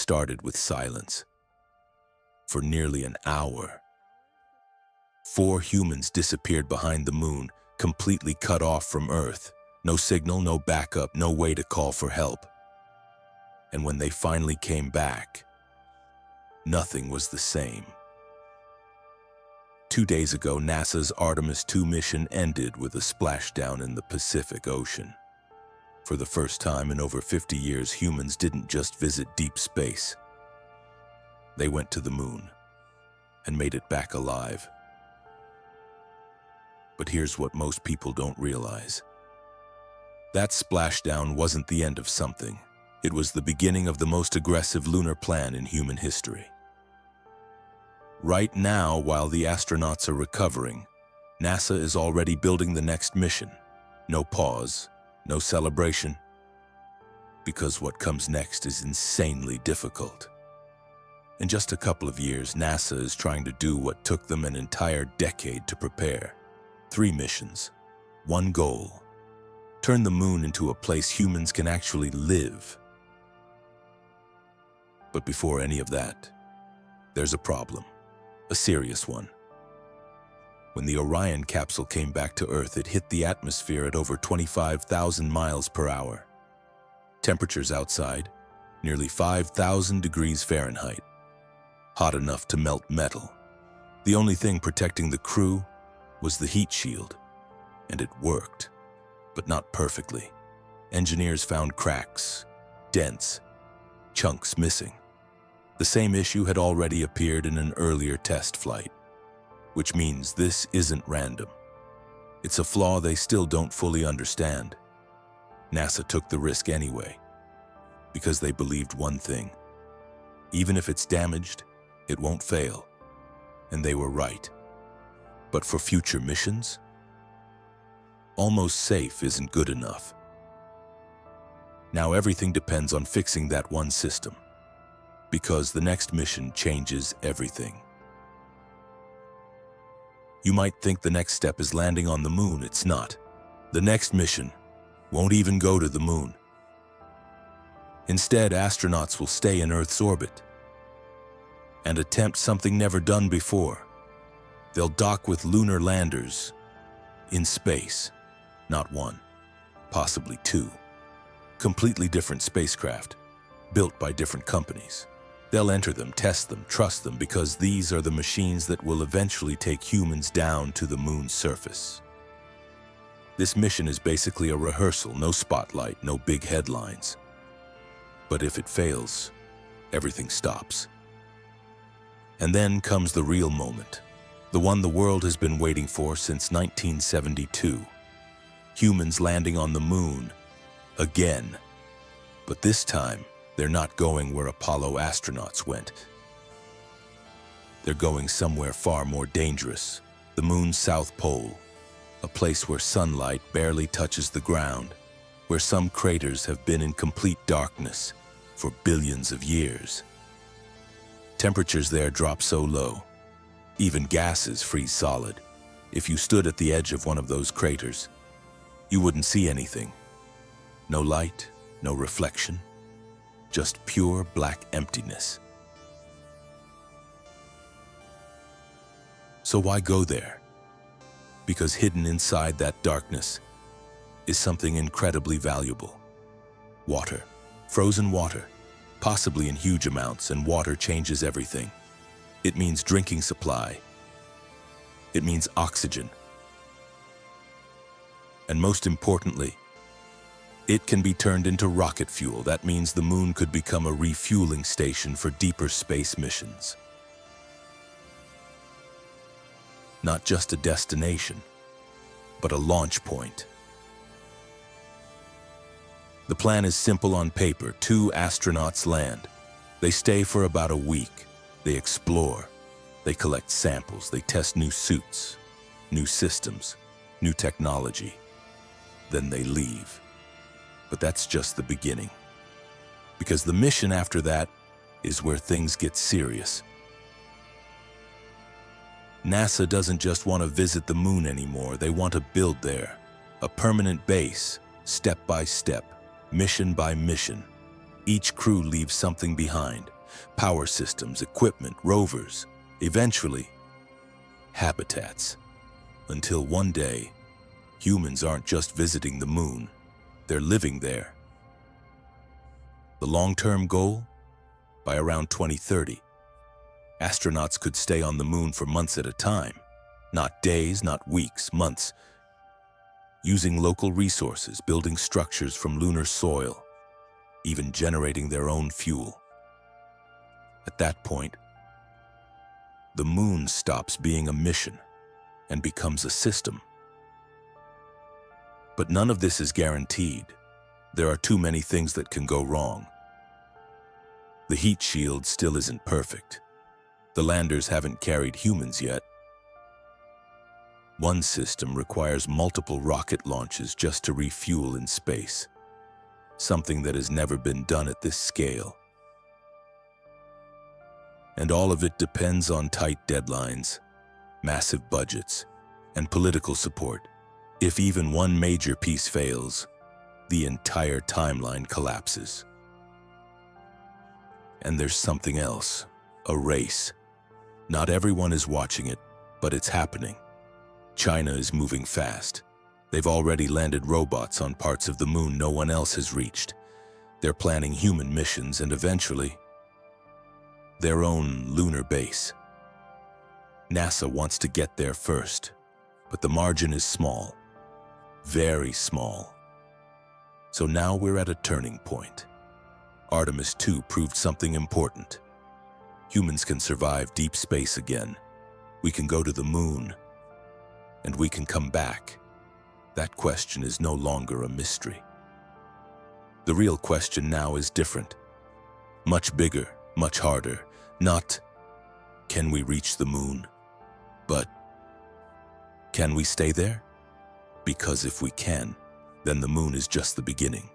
started with silence. For nearly an hour, 4 humans disappeared behind the moon, completely cut off from Earth. No signal, no backup, no way to call for help. And when they finally came back, nothing was the same. 2 days ago, NASA's Artemis II mission ended with a splashdown in the Pacific Ocean. For the first time in over 50 years, humans didn't just visit deep space. They went to the moon and made it back alive. But here's what most people don't realize. That splashdown wasn't the end of something. It was the beginning of the most aggressive lunar plan in human history. Right now, while the astronauts are recovering, NASA is already building the next mission. No pause, no celebration, because what comes next is insanely difficult. In just a couple of years, NASA is trying to do what took them an entire decade to prepare. 3 missions, 1 goal: turn the moon into a place humans can actually live. But before any of that, there's a problem, a serious one. When the Orion capsule came back to Earth, it hit the atmosphere at over 25,000 miles per hour. Temperatures outside, nearly 5,000 degrees Fahrenheit. Hot enough to melt metal. The only thing protecting the crew was the heat shield, and it worked, but not perfectly. Engineers found cracks, dents, chunks missing. The same issue had already appeared in an earlier test flight, which means this isn't random. It's a flaw they still don't fully understand. NASA took the risk anyway, because they believed one thing: even if it's damaged, it won't fail. And they were right. But for future missions, almost safe isn't good enough. Now everything depends on fixing that one system, because the next mission changes everything. You might think the next step is landing on the moon. It's not. The next mission won't even go to the moon. Instead, astronauts will stay in Earth's orbit and attempt something never done before. They'll dock with lunar landers in space. Not 1, possibly 2. Completely different spacecraft, built by different companies. They'll enter them, test them, trust them, because these are the machines that will eventually take humans down to the moon's surface. This mission is basically a rehearsal, no spotlight, no big headlines. But if it fails, everything stops. And then comes the real moment, the one the world has been waiting for since 1972. Humans landing on the moon again. But this time, they're not going where Apollo astronauts went. They're going somewhere far more dangerous, the moon's south pole, a place where sunlight barely touches the ground, where some craters have been in complete darkness for billions of years. Temperatures there drop so low, even gases freeze solid. If you stood at the edge of one of those craters, you wouldn't see anything. No light, no reflection, just pure black emptiness. So why go there? Because hidden inside that darkness is something incredibly valuable. Water, frozen water, possibly in huge amounts, and water changes everything. It means drinking supply. It means oxygen. And most importantly, it can be turned into rocket fuel. That means the moon could become a refueling station for deeper space missions. Not just a destination, but a launch point. The plan is simple on paper. 2 astronauts land. They stay for about a week. They explore. They collect samples. They test new suits, new systems, new technology. Then they leave. But that's just the beginning. Because the mission after that is where things get serious. NASA doesn't just want to visit the moon anymore. They want to build there a permanent base, step by step, mission by mission. Each crew leaves something behind: power systems, equipment, rovers, eventually, habitats. Until one day, humans aren't just visiting the moon, they're living there. The long-term goal? By around 2030, astronauts could stay on the moon for months at a time. Not days, not weeks, months. Using local resources, building structures from lunar soil, even generating their own fuel. At that point, the moon stops being a mission and becomes a system. But none of this is guaranteed. There are too many things that can go wrong. The heat shield still isn't perfect. The landers haven't carried humans yet. One system requires multiple rocket launches just to refuel in space, something that has never been done at this scale. And all of it depends on tight deadlines, massive budgets, and political support. If even one major piece fails, the entire timeline collapses. And there's something else, a race. Not everyone is watching it, but it's happening. China is moving fast. They've already landed robots on parts of the moon no one else has reached. They're planning human missions and eventually, their own lunar base. NASA wants to get there first, but the margin is small, very small. So now we're at a turning point. Artemis II proved something important. Humans can survive deep space again. We can go to the moon, and we can come back. That question is no longer a mystery. The real question now is different. Much bigger, much harder. Not, can we reach the moon? But, can we stay there? Because if we can, then the moon is just the beginning.